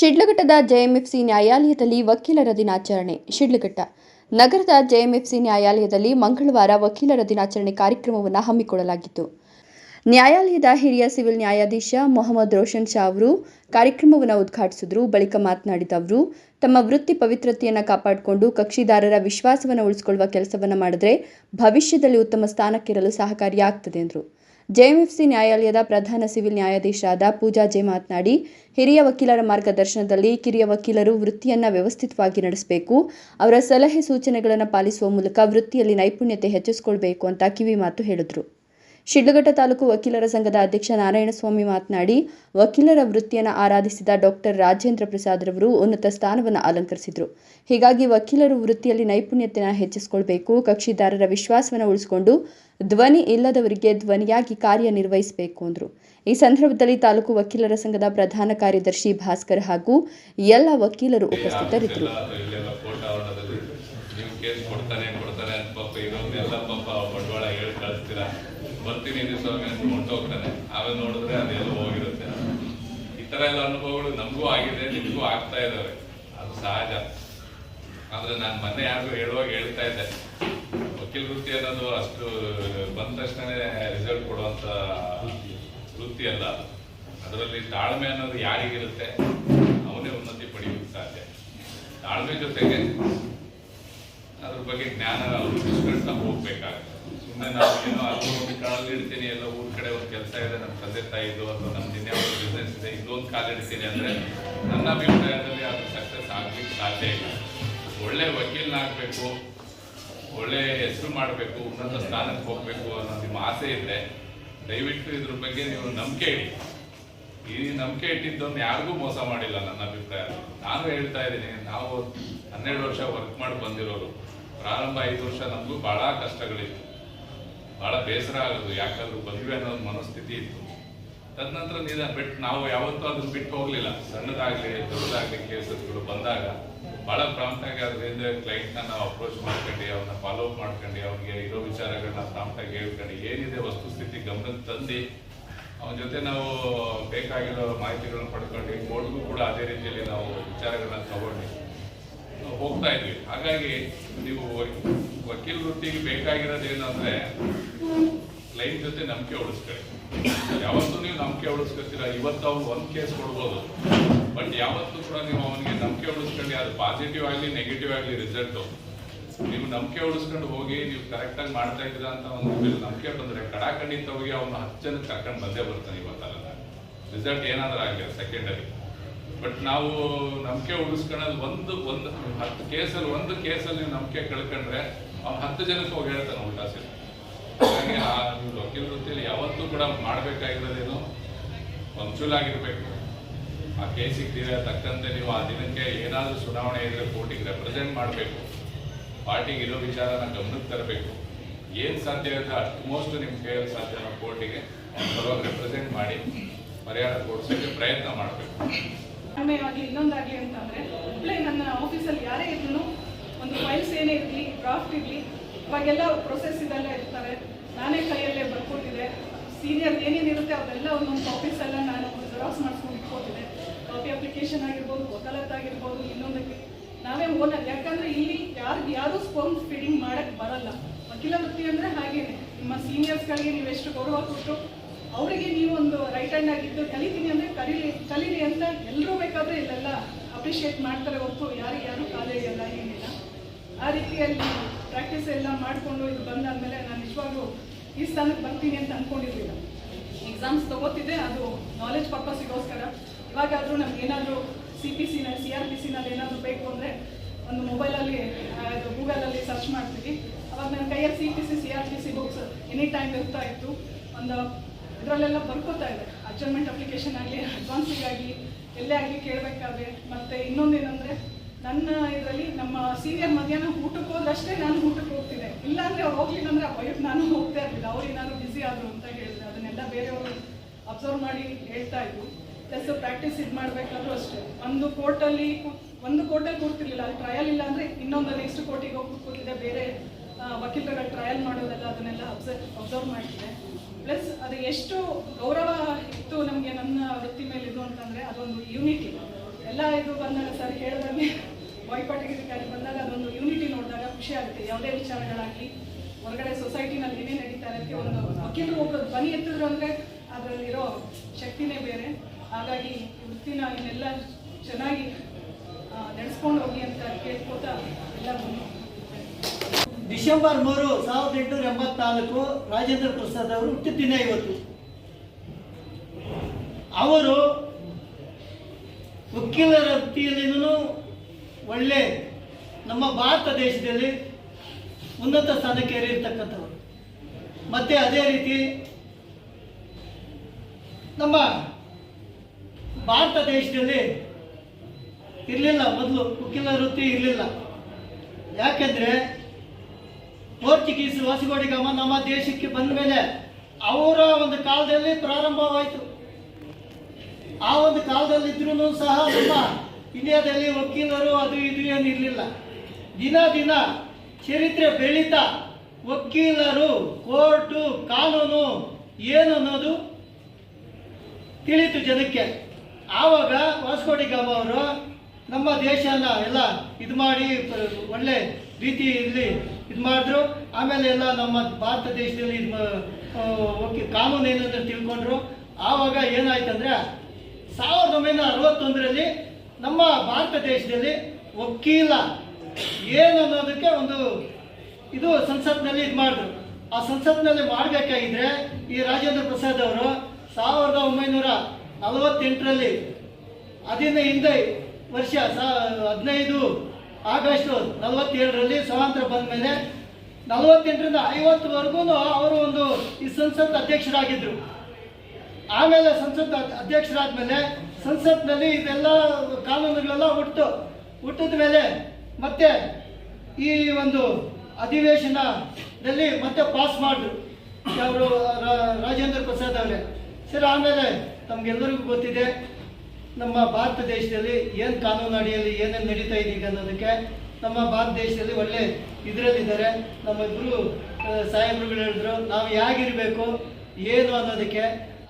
ಶಿಡ್ಲಘಟ್ಟದ JMFC ನ್ಯಾಯಾಲಯದಲ್ಲಿ ವಕೀಲರ ದಿನಾಚರಣೆ. ಶಿಡ್ಲಘಟ್ಟ ನಗರದ ಜೆಎಂಎಫ್ಸಿ ನ್ಯಾಯಾಲಯದಲ್ಲಿ ಮಂಗಳವಾರ ವಕೀಲರ ದಿನಾಚರಣೆ ಕಾರ್ಯಕ್ರಮವನ್ನು ಹಮ್ಮಿಕೊಳ್ಳಲಾಗಿತ್ತು. ನ್ಯಾಯಾಲಯದ ಹಿರಿಯ ಸಿವಿಲ್ ನ್ಯಾಯಾಧೀಶ ಮೊಹಮ್ಮದ್ ರೋಷನ್ ಶಾ ಅವರು ಕಾರ್ಯಕ್ರಮವನ್ನು ಉದ್ಘಾಟಿಸಿದರು. ಬಳಿಕ ಮಾತನಾಡಿದ ಅವರು, ತಮ್ಮ ವೃತ್ತಿ ಪವಿತ್ರತೆಯನ್ನು ಕಾಪಾಡಿಕೊಂಡು ಕಕ್ಷಿದಾರರ ವಿಶ್ವಾಸವನ್ನು ಉಳಿಸಿಕೊಳ್ಳುವ ಕೆಲಸವನ್ನು ಮಾಡಿದರೆ ಭವಿಷ್ಯದಲ್ಲಿ ಉತ್ತಮ ಸ್ಥಾನಕ್ಕಿರಲು ಸಹಕಾರಿಯಾಗುತ್ತದೆ ಎಂದರು. ಜೆಎಂಎಫ್ಸಿ ನ್ಯಾಯಾಲಯದ ಪ್ರಧಾನ ಸಿವಿಲ್ ನ್ಯಾಯಾಧೀಶರಾದ ಪೂಜಾ ಜೆ ಮಾತನಾಡಿ, ಹಿರಿಯ ವಕೀಲರ ಮಾರ್ಗದರ್ಶನದಲ್ಲಿ ಕಿರಿಯ ವಕೀಲರು ವೃತ್ತಿಯನ್ನು ವ್ಯವಸ್ಥಿತವಾಗಿ ನಡೆಸಬೇಕು. ಅವರ ಸಲಹೆ ಸೂಚನೆಗಳನ್ನು ಪಾಲಿಸುವ ಮೂಲಕ ವೃತ್ತಿಯಲ್ಲಿ ನೈಪುಣ್ಯತೆ ಹೆಚ್ಚಿಸಿಕೊಳ್ಳಬೇಕು ಅಂತ ಕಿವಿ ಮಾತು ಹೇಳಿದರು. ಶಿಡ್ಲಘಟ್ಟ ತಾಲೂಕು ವಕೀಲರ ಸಂಘದ ಅಧ್ಯಕ್ಷ ನಾರಾಯಣಸ್ವಾಮಿ ಮಾತನಾಡಿ, ವಕೀಲರ ವೃತ್ತಿಯನ್ನು ಆರಾಧಿಸಿದ ಡಾಕ್ಟರ್ ರಾಜೇಂದ್ರ ಪ್ರಸಾದ್ ರವರು ಉನ್ನತ ಸ್ಥಾನವನ್ನು ಅಲಂಕರಿಸಿದರು. ಹೀಗಾಗಿ ವಕೀಲರು ವೃತ್ತಿಯಲ್ಲಿ ನೈಪುಣ್ಯತೆಯನ್ನು ಹೆಚ್ಚಿಸಿಕೊಳ್ಳಬೇಕು, ಕಕ್ಷಿದಾರರ ವಿಶ್ವಾಸವನ್ನು ಉಳಿಸಿಕೊಂಡು ಧ್ವನಿ ಇಲ್ಲದವರಿಗೆ ಧ್ವನಿಯಾಗಿ ಕಾರ್ಯನಿರ್ವಹಿಸಬೇಕು ಎಂದರು. ಈ ಸಂದರ್ಭದಲ್ಲಿ ತಾಲೂಕು ವಕೀಲರ ಸಂಘದ ಪ್ರಧಾನ ಕಾರ್ಯದರ್ಶಿ ಭಾಸ್ಕರ್ ಹಾಗೂ ಎಲ್ಲ ವಕೀಲರು ಉಪಸ್ಥಿತರಿದ್ದರು. ಬರ್ತೀನಿ ಸ್ವಾಮಿ ಅಂತ ಹೊಂಟೋಗ್ತಾನೆ, ಆಮೇಲೆ ನೋಡಿದ್ರೆ ಅದೆಲ್ಲ ಹೋಗಿರುತ್ತೆ. ಈ ತರ ಎಲ್ಲ ಅನುಭವಗಳು ನಮಗೂ ಆಗಿದೆ, ನಿಮಗೂ ಆಗ್ತಾ ಇದಾವೆ, ಅದು ಸಹಜ. ಆದ್ರೆ ನಾನು ಮೊನ್ನೆ ಯಾರಿಗೂ ಹೇಳುವಾಗ ಹೇಳ್ತಾ ಇದ್ದೆ, ವಕೀಲ ವೃತ್ತಿ ಅನ್ನೋದು ಅಷ್ಟು ಬಂದ ತಕ್ಷಣ ರಿಸಲ್ಟ್ ಕೊಡುವಂತ ವೃತ್ತಿ ಅಲ್ಲ. ಅದರಲ್ಲಿ ತಾಳ್ಮೆ ಅನ್ನೋದು ಯಾರಿಗಿರುತ್ತೆ ಅವನೇ ಉನ್ನತಿ ಪಡೆಯೋಕೆ ಸಾಧ್ಯ. ತಾಳ್ಮೆ ಜೊತೆಗೆ ಅದ್ರ ಬಗ್ಗೆ ಜ್ಞಾನ ರೂಪಿಸ್ಕೊಳ್ತಾ ಹೋಗ್ಬೇಕಾಗುತ್ತೆ. ಸುಮ್ಮನೆ ನಾವು ಏನೋ ಅಲ್ಲಿ ಕಾಲಿಡ್ತೀನಿ, ಎಲ್ಲ ಊರ್ ಕಡೆ ಒಂದು ಕೆಲಸ ಇದೆ, ನಮ್ಮ ತಂದೆ ತಾಯಿದು ಅಥವಾ ನಮ್ದು ಇನ್ಯಾವುದು ಬಿಸ್ನೆಸ್ ಇದೆ, ಇದೊಂದು ಕಾಲಿಡ್ತೀನಿ ಅಂದ್ರೆ ನನ್ನ ಅಭಿಪ್ರಾಯದಲ್ಲಿ ಅದು ಸಕ್ಸಸ್ ಆಗ್ಲಿಕ್ಕೆ ಸಾಧ್ಯ ಇಲ್ಲ. ಒಳ್ಳೆ ವಕೀಲನಾಗಬೇಕು, ಒಳ್ಳೆ ಹೆಸರು ಮಾಡಬೇಕು, ಉನ್ನತ ಸ್ಥಾನಕ್ಕೆ ಹೋಗ್ಬೇಕು ಅನ್ನೋ ನಿಮ್ಮ ಆಸೆ ಇದ್ರೆ ದಯವಿಟ್ಟು ಇದ್ರ ಬಗ್ಗೆ ನೀವು ನಂಬಿಕೆ ಇಡಿ. ಈ ನಂಬಿಕೆ ಇಟ್ಟಿದ್ದೊಂದು ಯಾರಿಗೂ ಮೋಸ ಮಾಡಿಲ್ಲ ನನ್ನ ಅಭಿಪ್ರಾಯ. ನಾನು ಹೇಳ್ತಾ ಇದ್ದೀನಿ, ನಾವು 12 ವರ್ಷ ವರ್ಕ್ ಮಾಡಿ ಬಂದಿರೋರು. ಪ್ರಾರಂಭ 5 ವರ್ಷ ನಮಗೂ ಬಹಳ ಕಷ್ಟಗಳಿತ್ತು, ಬಹಳ ಬೇಸರ ಆಗೋದು, ಯಾಕಾದ್ರೂ ಬಂದ್ವಿ ಅನ್ನೋ ಮನಸ್ಥಿತಿ ಇತ್ತು. ತದನಂತರ ನಾವು ಯಾವತ್ತೂ ಅದನ್ನ ಬಿಟ್ಟು ಹೋಗ್ಲಿಲ್ಲ. ಸಣ್ಣದಾಗ್ಲಿ ದೊಡ್ಡದಾಗ್ಲಿ ಕೇಸಸ್ಗಳು ಬಂದಾಗ ಬಹಳ ಪ್ರಾಂಪ್ಟಾಗಿ ಅದರಿಂದ ಕ್ಲೈಂಟ್ನ ನಾವು ಅಪ್ರೋಚ್ ಮಾಡ್ಕೊಂಡು, ಅವ್ರನ್ನ ಫಾಲೋ ಅಪ್ ಮಾಡ್ಕೊಂಡು, ಅವ್ರಿಗೆ ಇರೋ ವಿಚಾರಗಳನ್ನ ಪ್ರಾಂಪ್ಟಾಗಿ ಹೇಳ್ಕೊಂಡು, ಏನಿದೆ ವಸ್ತುಸ್ಥಿತಿ ಗಮನಕ್ಕೆ ತಂದು ಅವನ ಜೊತೆ ನಾವು ಬೇಕಾಗಿರೋ ಮಾಹಿತಿಗಳನ್ನ ಪಡ್ಕೊಂಡು ಕೋರ್ಟ್ಗೂ ಕೂಡ ಅದೇ ರೀತಿಯಲ್ಲಿ ನಾವು ವಿಚಾರಗಳನ್ನ ತಗೊಂಡು ಹೋಗ್ತಾ ಇದ್ವಿ. ಹಾಗಾಗಿ ನೀವು ವಕೀಲ ವೃತ್ತಿಗೆ ಬೇಕಾಗಿರೋದೇನು ಅಂದ್ರೆ ಕ್ಲೈಂಟ್ ಜೊತೆ ನಂಬಿಕೆ ಉಳಿಸ್ಕೊಳ್ಳಿ. ಯಾವತ್ತೂ ನೀವು ನಂಬಿಕೆ ಉಳಿಸ್ಕೊತೀರ. ಇವತ್ತು ಅವ್ನು ಒಂದು ಕೇಸ್ ಕೊಡ್ಬೋದು, ಬಟ್ ಯಾವತ್ತೂ ಕೂಡ ನೀವು ಅವನಿಗೆ ನಂಬಿಕೆ ಉಳಿಸ್ಕೊಂಡು, ಅದು ಪಾಸಿಟಿವ್ ಆಗಲಿ ನೆಗೆಟಿವ್ ಆಗಲಿ ರಿಸಲ್ಟು ನೀವು ನಂಬಿಕೆ ಉಳಿಸ್ಕೊಂಡು ಹೋಗಿ ನೀವು ಕರೆಕ್ಟಾಗಿ ಮಾಡ್ತಾ ಇದ್ದೀರಾ ಅಂತ ಒಂದು ನಂಬಿಕೆ ಬಂದರೆ ಕಡಾಖಂಡಿತವಾಗಿ ಅವನು 10 ಜನಕ್ಕೆ ಕರ್ಕೊಂಡು ಬಂದೇ ಬರ್ತಾನೆ. ಇವತ್ತಲ್ಲ ರಿಸಲ್ಟ್ ಏನಾದ್ರೂ ಆಗಲಿ ಸೆಕೆಂಡರಿ. ಬಟ್ ನಾವು ನಂಬಿಕೆ ಉಳಿಸ್ಕೊಳ್ಳೋದು ಒಂದು 10 ಕೇಸಲ್ಲಿ ಒಂದು ಕೇಸಲ್ಲಿ ನೀವು ನಂಬಿಕೆ ಕಳ್ಕೊಂಡ್ರೆ ಅವ್ನು 10 ಜನಕ್ಕೆ ಹೋಗಿ ಹೇಳ್ತಾನೆ ಉಲ್ಟಾ ಸೇರಿ. ಹಾಗಾಗಿ ನೀವು ವಕೀಲ ವೃತ್ತಿಯಲ್ಲಿ ಯಾವತ್ತೂ ಕೂಡ ಮಾಡಬೇಕಾಗಿರೋದೇನು ಪಂಕ್ಚುಲ್ ಆಗಿರ್ಬೇಕು. ಆ ಕೇಸಿಗೆ ತಕ್ಕಂತೆ ನೀವು ಆ ದಿನಕ್ಕೆ ಏನಾದರೂ ಚುನಾವಣೆ ಇದ್ರೆ ಕೋರ್ಟಿಗೆ ರೆಪ್ರೆಸೆಂಟ್ ಮಾಡಬೇಕು, ಪಾರ್ಟಿಗೆ ಇರೋ ವಿಚಾರನ ಗಮನಕ್ಕೆ ತರಬೇಕು. ಏನು ಸಾಧ್ಯ ಇದೆ ಅಟ್ಮೋಸ್ಟ್ ನಿಮ್ಮ ಕೈಯಲ್ಲಿ ಸಾಧ್ಯ ಕೋರ್ಟಿಗೆ ಬರುವಾಗ ರೆಪ್ರೆಸೆಂಟ್ ಮಾಡಿ ಪರಿಹಾರ ಕೊಡಿಸೋಕ್ಕೆ ಪ್ರಯತ್ನ ಮಾಡಬೇಕು. ಆಗಲಿ ಇನ್ನೊಂದಾಗಲಿ ಅಂತಂದರೆ ಒಬ್ಬಳೇ ನನ್ನ ಆಫೀಸಲ್ಲಿ ಯಾರೇ ಇದ್ರು ಒಂದು ಫೈಲ್ಸ್ ಏನೇ ಇರಲಿ, ಡ್ರಾಫ್ಟ್ ಇರಲಿ, ಇವಾಗೆಲ್ಲ ಪ್ರೊಸೆಸ್ ಇದೆಲ್ಲ ಇರ್ತಾರೆ, ನಾನೇ ಕೈಯಲ್ಲೇ ಬರ್ಕೊಟ್ಟಿದೆ. ಸೀನಿಯರ್ ಏನೇನಿರುತ್ತೆ ಅದೆಲ್ಲ ಒಂದೊಂದು ಕಾಪೀಸೆಲ್ಲ ನಾನು ಜೆರಾಕ್ಸ್ ಮಾಡಿಸ್ಕೊಂಡು ಇಟ್ಕೊತಿದ್ದೆ. ಕಾಪಿ ಅಪ್ಲಿಕೇಶನ್ ಆಗಿರ್ಬೋದು, ವಕಾಲತ್ ಆಗಿರ್ಬೋದು, ಇನ್ನೊಂದಕ್ಕೆ ನಾವೇ ಓನರ್. ಯಾಕಂದರೆ ಇಲ್ಲಿ ಯಾರೂ ಸ್ಪೋನ್ ಫೀಡಿಂಗ್ ಮಾಡೋಕ್ಕೆ ಬರಲ್ಲ. ವಕೀಲ ವೃತ್ತಿ ಅಂದರೆ ಹಾಗೇನೆ, ನಿಮ್ಮ ಸೀನಿಯರ್ಸ್ಗಳಿಗೆ ನೀವು ಎಷ್ಟು ಗೌರವ ಕೊಟ್ಟು ಅವರಿಗೆ ನೀವು ಒಂದು ರೈಟ್ ಹ್ಯಾಂಡ್ ಆಗಿದ್ದು ಕಲಿತೀನಿ ಅಂದರೆ ಕಲೀಲಿ ಅಂತ ಎಲ್ಲರೂ ಬೇಕಾದರೆ ಇಲ್ಲೆಲ್ಲ ಅಪ್ರಿಷಿಯೇಟ್ ಮಾಡ್ತಾರೆ ಹೊರತು ಯಾರು ಕಾಲೇಜಲ್ಲ ಏನಿಲ್ಲ. ಆ ರೀತಿಯಲ್ಲಿ ಪ್ರಾಕ್ಟೀಸ್ ಎಲ್ಲ ಮಾಡಿಕೊಂಡು ಇದು ಬಂದಾದಮೇಲೆ ನಾನು ನಿಜವಾಗ್ಲೂ ಈ ಸ್ಥಾನಕ್ಕೆ ಬರ್ತೀನಿ ಅಂತ ಅಂದ್ಕೊಂಡಿರಲಿಲ್ಲ. ಎಕ್ಸಾಮ್ಸ್ ತೊಗೋತಿದ್ದೆ, ಅದು ನಾಲೆಜ್ ಪರ್ಪಸ್ಸಿಗೋಸ್ಕರ. ಇವಾಗಾದರೂ ನಮಗೇನಾದರೂ CPC-ನಲ್ಲಿ CRPC-ನಲ್ಲಿ ಏನಾದರೂ ಬೇಕು ಅಂದರೆ ಒಂದು ಮೊಬೈಲಲ್ಲಿ ಗೂಗಲಲ್ಲಿ ಸರ್ಚ್ ಮಾಡ್ತೀವಿ. ಅವಾಗ ನನ್ನ ಕೈಯಲ್ಲಿ CPC CRPC books any time ಇರ್ತಾ ಇತ್ತು. ಒಂದು ಇದರಲ್ಲೆಲ್ಲ ಬರ್ಕೋತಾ ಇದೆ. ಅಡ್ಜರ್ಮೆಂಟ್ ಅಪ್ಲಿಕೇಶನ್ ಆಗಲಿ, ಅಡ್ವಾನ್ಸಿಗಾಗಲಿ, ಎಲ್ಲೇ ಆಗಲಿ ಕೇಳಬೇಕಾದ್ರೆ. ಮತ್ತು ಇನ್ನೊಂದೇನೆಂದರೆ ನನ್ನ ಇದರಲ್ಲಿ ನಮ್ಮ ಸೀನಿಯರ್ ಮಧ್ಯಾಹ್ನ ಊಟಕ್ಕೆ ಹೋದ್ರಷ್ಟೇ ನಾನು ಊಟಕ್ಕೆ ಹೋಗ್ತಿದ್ದೆ. ಇಲ್ಲಾಂದರೆ ಅವ್ರು ಹೋಗ್ಲಿಲ್ಲ ಅಂದರೆ ಆ ಭಯಕ್ಕೆ ನಾನು ಹೋಗ್ತಾ ಇರಲಿಲ್ಲ. ಅವ್ರಿಗೆ ನಾನು ಬ್ಯುಸಿ ಆದರು ಅಂತ ಹೇಳಿದೆ. ಅದನ್ನೆಲ್ಲ ಬೇರೆಯವರು ಅಬ್ಸರ್ವ್ ಮಾಡಿ ಹೇಳ್ತಾ ಇದ್ರು. ಪ್ಲಸ್ ಪ್ರಾಕ್ಟೀಸ್ ಇದು ಮಾಡಬೇಕಾದ್ರೂ ಅಷ್ಟೇ, ಒಂದು ಕೋರ್ಟಲ್ಲಿ ಕೂರ್ತಿರ್ಲಿಲ್ಲ. ಅಲ್ಲಿ ಟ್ರಯಲ್ ಇಲ್ಲ ಅಂದರೆ ಇನ್ನೊಂದು ನೆಕ್ಸ್ಟ್ ಕೋರ್ಟಿಗೆ ಹೋಗಿ ಕೂತ್ಕೋತಿದ್ದೆ. ಬೇರೆ ವಕೀಲರುಗಳು ಟ್ರಯಲ್ ಮಾಡೋದೆಲ್ಲ ಅದನ್ನೆಲ್ಲ ಅಬ್ಸರ್ವ್ ಮಾಡ್ತಿದ್ದೆ. ಪ್ಲಸ್ ಅದು ಎಷ್ಟು ಗೌರವ ಇತ್ತು ನಮಗೆ ನನ್ನ ವೃತ್ತಿ ಮೇಲೆ ಇದು ಅಂತಂದರೆ ಅದೊಂದು ಯೂನಿಟಿ. ಎಲ್ಲ ಇದು ಬಂದಾಗ ಸರ್ ಹೇಳಿದಂಗೆ ಬಾಯ್ಪಾಟಿಗೆ ಬಂದಾಗ ಅದೊಂದು ಯೂನಿಟಿ ನೋಡಿದಾಗ ಖುಷಿ ಆಗುತ್ತೆ. ಯಾವುದೇ ವಿಚಾರಗಳಾಗಲಿ ಹೊರಗಡೆ ಸೊಸೈಟಿನಲ್ಲಿ ಏನೇ ನಡೀತಾ ಇರುತ್ತೆ, ಒಂದು ವಕೀಲರು ಒಬ್ಬರು ಧ್ವನಿ ಎತ್ತಿದ್ರು ಅಂದರೆ ಅದರಲ್ಲಿರೋ ಶಕ್ತಿನೇ ಬೇರೆ. ಹಾಗಾಗಿ ವೃತ್ತಿನ ಇನ್ನೆಲ್ಲ ಚೆನ್ನಾಗಿ ನಡೆಸ್ಕೊಂಡು ಹೋಗಿ ಅಂತ ಕೇಳ್ಕೊತಾ ಎಲ್ಲ ಡಿಸೆಂಬರ್ 3, 1884 ರಾಜೇಂದ್ರ ಪ್ರಸಾದ್ ಅವರು ಹುಟ್ಟಿದ ಇವತ್ತು. ಅವರು ವಕೀಲರ ವೃತ್ತಿಯಲ್ಲಿನೂ ಒಳ್ಳೆ ನಮ್ಮ ಭಾರತ ದೇಶದಲ್ಲಿ ಉನ್ನತ ಸ್ಥಾನಕ್ಕೆ ಏರಿರ್ತಕ್ಕಂಥವ್ರು. ಮತ್ತು ಅದೇ ರೀತಿ ನಮ್ಮ ಭಾರತ ದೇಶದಲ್ಲಿ ಇರಲಿಲ್ಲ, ಮೊದಲು ವಕೀಲರ ವೃತ್ತಿ ಇರಲಿಲ್ಲ. ಯಾಕೆಂದರೆ ಪೋರ್ಚುಗೀಸ್ ವಾಸುಗೋಡಿಗಾಮ ನಮ್ಮ ದೇಶಕ್ಕೆ ಬಂದ ಮೇಲೆ ಅವರ ಒಂದು ಕಾಲದಲ್ಲಿ ಪ್ರಾರಂಭವಾಯಿತು. ಆ ಒಂದು ಕಾಲದಲ್ಲಿದ್ರೂ ಸಹ ನಮ್ಮ ಇಂಡಿಯಾದಲ್ಲಿ ವಕೀಲರು ಅದು ಇದು ಏನಿರಲಿಲ್ಲ. ದಿನ ದಿನ ಚರಿತ್ರೆ ಬೆಳೀತಾ ವಕೀಲರು, ಕೋರ್ಟು, ಕಾನೂನು ಏನು ಅನ್ನೋದು ತಿಳಿತು ಜನಕ್ಕೆ. ಆವಾಗ ವಾಸ್ಕೋಡಿಗಾಮ ಅವರು ನಮ್ಮ ದೇಶನ ಎಲ್ಲ ಇದು ಮಾಡಿ ಒಳ್ಳೆ ರೀತಿಯಲ್ಲಿ ಇದು ಮಾಡಿದ್ರು. ಆಮೇಲೆ ಎಲ್ಲ ನಮ್ಮ ಭಾರತ ದೇಶದಲ್ಲಿ ಕಾನೂನು ಏನಂದ್ರೆ ತಿಳ್ಕೊಂಡ್ರು. ಆವಾಗ ಏನಾಯ್ತಂದ್ರೆ 1961ರಲ್ಲಿ ನಮ್ಮ ಭಾರತ ದೇಶದಲ್ಲಿ ವಕೀಲ ಏನು ಅನ್ನೋದಕ್ಕೆ ಒಂದು ಇದು ಸಂಸತ್ನಲ್ಲಿ ಇದು ಮಾಡಿದ್ರು. ಆ ಸಂಸತ್ನಲ್ಲಿ ಮಾಡಬೇಕಾಗಿದ್ರೆ ಈ ರಾಜೇಂದ್ರ ಪ್ರಸಾದ್ ಅವರು 1948ರಲ್ಲಿ ಅದನ್ನ ಹಿಂದೆ ವರ್ಷ 15 ಆಗಸ್ಟ್ 47ರಲ್ಲಿ ಸ್ವಾತಂತ್ರ್ಯ ಬಂದ ಮೇಲೆ 48ರಿಂದ 50ವರೆಗೂ ಅವರು ಒಂದು ಈ ಸಂಸತ್ ಅಧ್ಯಕ್ಷರಾಗಿದ್ದರು. ಆಮೇಲೆ ಸಂಸತ್ ಅಧ್ಯಕ್ಷರಾದ್ಮೇಲೆ ಸಂಸತ್ನಲ್ಲಿ ಇದೆಲ್ಲ ಕಾನೂನುಗಳೆಲ್ಲ ಹುಟ್ಟಿದ ಮೇಲೆ ಮತ್ತೆ ಈ ಒಂದು ಅಧಿವೇಶನದಲ್ಲಿ ಮತ್ತೆ ಪಾಸ್ ಮಾಡಿದ್ರು ಅವರು ರಾಜೇಂದ್ರ ಪ್ರಸಾದ್ ಅವರೇ. ಸರಿ, ಆಮೇಲೆ ತಮಗೆಲ್ಲರಿಗೂ ಗೊತ್ತಿದೆ ನಮ್ಮ ಭಾರತ ದೇಶದಲ್ಲಿ ಏನು ಕಾನೂನು ಅಡಿಯಲ್ಲಿ ಏನೇನು ನಡೀತಾ ಇದೆ ಈಗ ಅನ್ನೋದಕ್ಕೆ. ನಮ್ಮ ಭಾರತ ದೇಶದಲ್ಲಿ ಒಳ್ಳೆ ಇದರಲ್ಲಿದ್ದಾರೆ. ನಮ್ಮ ಇಬ್ಬರು ಸಾಹೇಬ್ರುಗಳು ಹೇಳಿದ್ರು ನಾವು ಹೇಗಿರಬೇಕು ಏನು ಅನ್ನೋದಕ್ಕೆ.